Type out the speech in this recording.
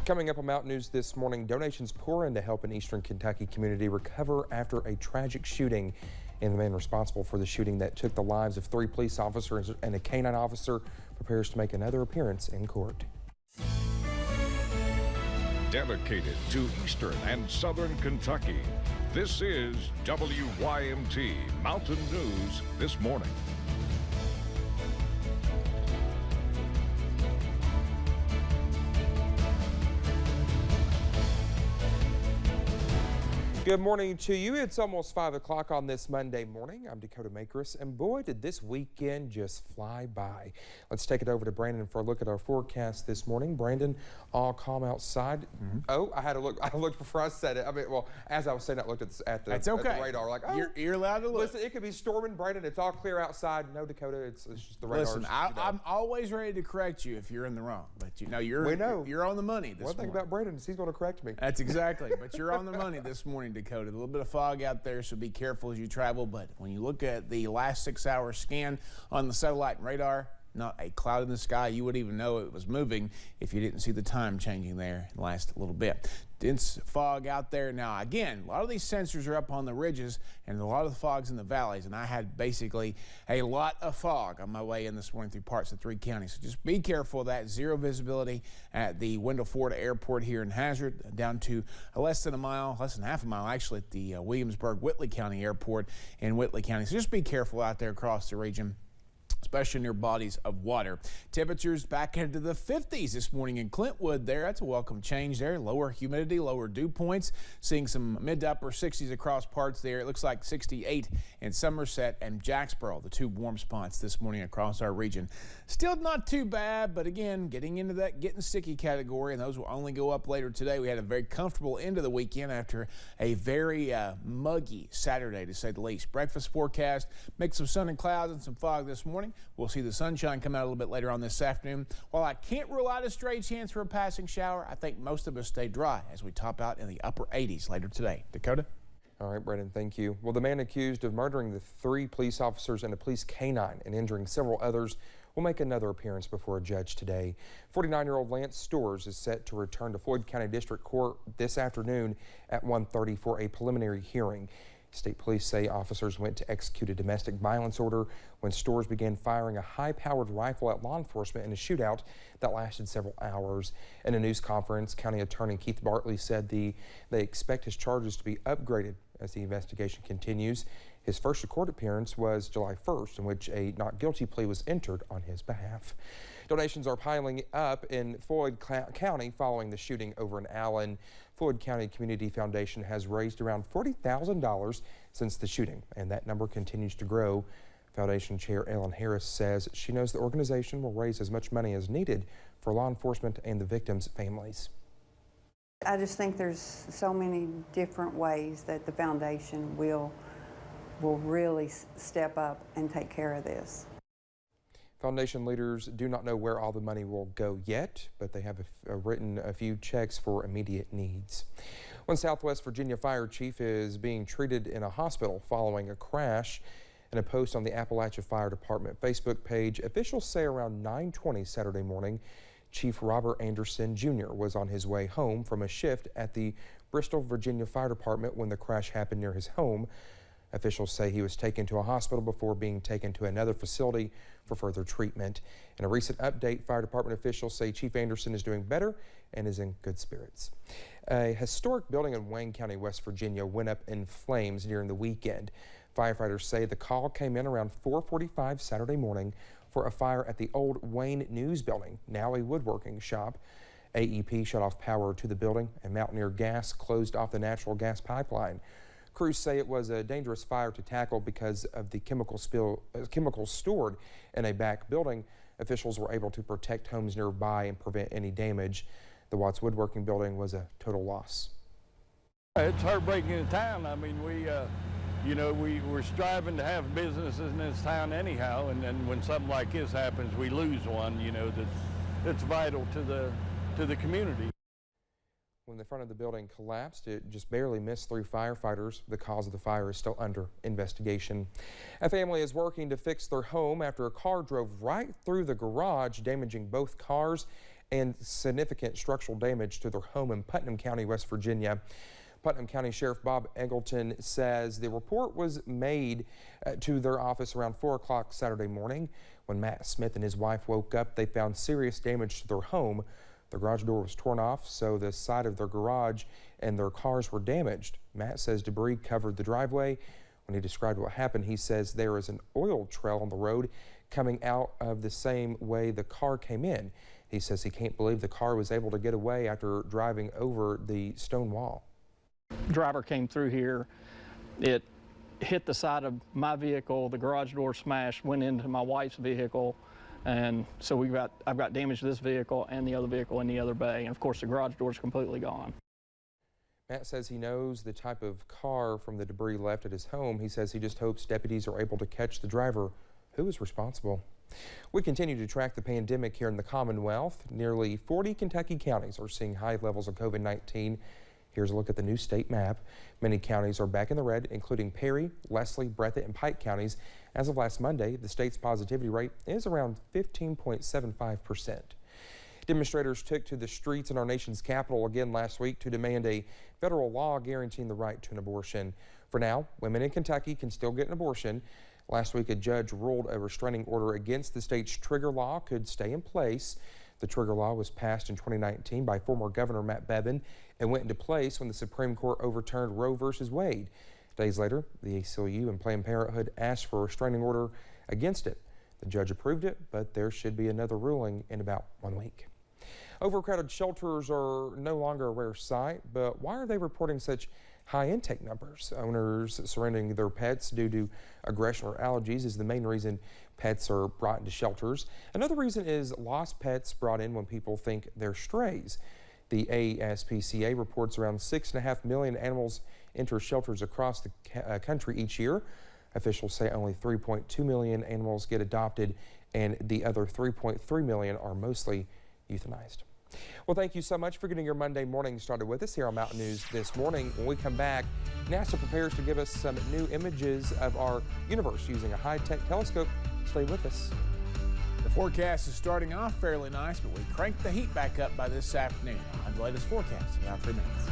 Coming up on Mountain News this morning, donations pour in to help an Eastern Kentucky community recover after a tragic shooting. And the man responsible for the shooting that took the lives of 3 police officers and a canine officer prepares to make another appearance in court. Dedicated to Eastern and Southern Kentucky, this is WYMT Mountain News this morning. Good morning to you. It's almost 5 o'clock on this Monday morning. I'm Dakota Makris, and boy, did this weekend just fly by. Let's take it over to Brandon for a look at our forecast this morning. Brandon, all calm outside. Oh, I looked before I said it. I mean, well, as I was saying, I looked at the radar. Like, oh, you're allowed to look. Listen, it could be storming, Brandon. It's all clear outside. No, Dakota, it's just the radar. Listen, I'm always ready to correct you if you're in the wrong, but you're on the money this morning. One thing about Brandon is he's going to correct me. That's exactly. But you're on the money this morning, Dakota. A little bit of fog out there, so be careful as you travel. But when you look at the last 6-hour scan on the satellite and radar, not a cloud in the sky. You wouldn't even know it was moving if you didn't see the time changing there in the last little bit. Dense fog out there. Now, again, a lot of these sensors are up on the ridges and a lot of the fog's in the valleys. And I had basically a lot of fog on my way in this morning through parts of 3 counties. So just be careful of that. Zero visibility at the Wendell Ford Airport here in Hazard, down to less than half a mile actually at the Williamsburg-Whitley County Airport in Whitley County. So just be careful out there across the region, especially near bodies of water. Temperatures back into the 50s this morning in Clintwood there. That's a welcome change there. Lower humidity, lower dew points. Seeing some mid to upper 60s across parts there. It looks like 68 in Somerset and Jacksboro, the 2 warm spots this morning across our region. Still not too bad, but again, getting into that getting sticky category, and those will only go up later today. We had a very comfortable end of the weekend after a very muggy Saturday, to say the least. Breakfast forecast, mix of sun and clouds and some fog this morning. We'll see the sunshine come out a little bit later on this afternoon. While I can't rule out a stray chance for a passing shower, I think most of us stay dry as we top out in the upper 80s later today. Dakota? All right, Brandon, thank you. Well, the man accused of murdering the 3 police officers and a police canine and injuring several others will make another appearance before a judge today. 49-year-old Lance Stores is set to return to Floyd County District Court this afternoon at 1:30 for a preliminary hearing. State police say officers went to execute a domestic violence order when Stores began firing a high-powered rifle at law enforcement in a shootout that lasted several hours. In a news conference, County Attorney Keith Bartley said they expect his charges to be upgraded as the investigation continues. His first court appearance was July 1st, in which a not guilty plea was entered on his behalf. Donations are piling up in Floyd County following the shooting over in Allen. Floyd County Community Foundation has raised around $40,000 since the shooting, and that number continues to grow. Foundation Chair Ellen Harris says she knows the organization will raise as much money as needed for law enforcement and the victims' families. I just think there's so many different ways that the foundation will really step up and take care of this. Foundation leaders do not know where all the money will go yet, but they have written a few checks for immediate needs. One Southwest Virginia fire chief is being treated in a hospital following a crash. In a post on the Appalachia Fire Department Facebook page, officials say around 9:20 Saturday morning, Chief Robert Anderson Jr. was on his way home from a shift at the Bristol, Virginia Fire Department when the crash happened near his home. Officials say he was taken to a hospital before being taken to another facility for further treatment. In a recent update, fire department officials say Chief Anderson is doing better and is in good spirits. A historic building in Wayne County, West Virginia went up in flames during the weekend. Firefighters say the call came in around 4:45 Saturday morning for a fire at the old Wayne News building, now a woodworking shop. AEP shut off power to the building and Mountaineer Gas closed off the natural gas pipeline. Crews say it was a dangerous fire to tackle because of the chemicals stored in a back building. Officials were able to protect homes nearby and prevent any damage. The Watts Woodworking building was a total loss. It's heartbreaking in town. I mean, we're striving to have businesses in this town anyhow, and then when something like this happens, we lose one, that's vital to the community. When the front of the building collapsed, it just barely missed 3 firefighters. The cause of the fire is still under investigation. A family is working to fix their home after a car drove right through the garage, damaging both cars and significant structural damage to their home in Putnam County, West Virginia. Putnam County Sheriff Bob Eggleton says the report was made to their office around 4 o'clock Saturday morning. When Matt Smith and his wife woke up, they found serious damage to their home. The garage door was torn off, so the side of their garage and their cars were damaged. Matt says debris covered the driveway. When he described what happened, he says there is an oil trail on the road coming out of the same way the car came in. He says he can't believe the car was able to get away after driving over the stone wall. Driver came through here. It hit the side of my vehicle. The garage door smashed, went into my wife's vehicle. And so I've got damage to this vehicle and the other vehicle in the other bay. And of course, the garage door is completely gone. Matt says he knows the type of car from the debris left at his home. He says he just hopes deputies are able to catch the driver who is responsible. We continue to track the pandemic here in the Commonwealth. Nearly 40 Kentucky counties are seeing high levels of COVID-19. Here's a look at the new state map. Many counties are back in the red, including Perry, Leslie, Breathitt, and Pike counties. As of last Monday, the state's positivity rate is around 15.75%. Demonstrators took to the streets in our nation's capital again last week to demand a federal law guaranteeing the right to an abortion. For now, women in Kentucky can still get an abortion. Last week, a judge ruled a restraining order against the state's trigger law could stay in place. The trigger law was passed in 2019 by former Governor Matt Bevin and went into place when the Supreme Court overturned Roe v. Wade. Days later, the ACLU and Planned Parenthood asked for a restraining order against it. The judge approved it, but there should be another ruling in about 1 week. Overcrowded shelters are no longer a rare sight, but why are they reporting such high intake numbers? Owners surrendering their pets due to aggression or allergies is the main reason pets are brought into shelters. Another reason is lost pets brought in when people think they're strays. The ASPCA reports around 6.5 million animals enter shelters across the country each year. Officials say only 3.2 million animals get adopted, and the other 3.3 million are mostly euthanized. Well, thank you so much for getting your Monday morning started with us here on Mountain News this morning. When we come back, NASA prepares to give us some new images of our universe using a high-tech telescope. Stay with us. The forecast is starting off fairly nice, but we cranked the heat back up by this afternoon. I'll have the latest forecast in about 3 minutes.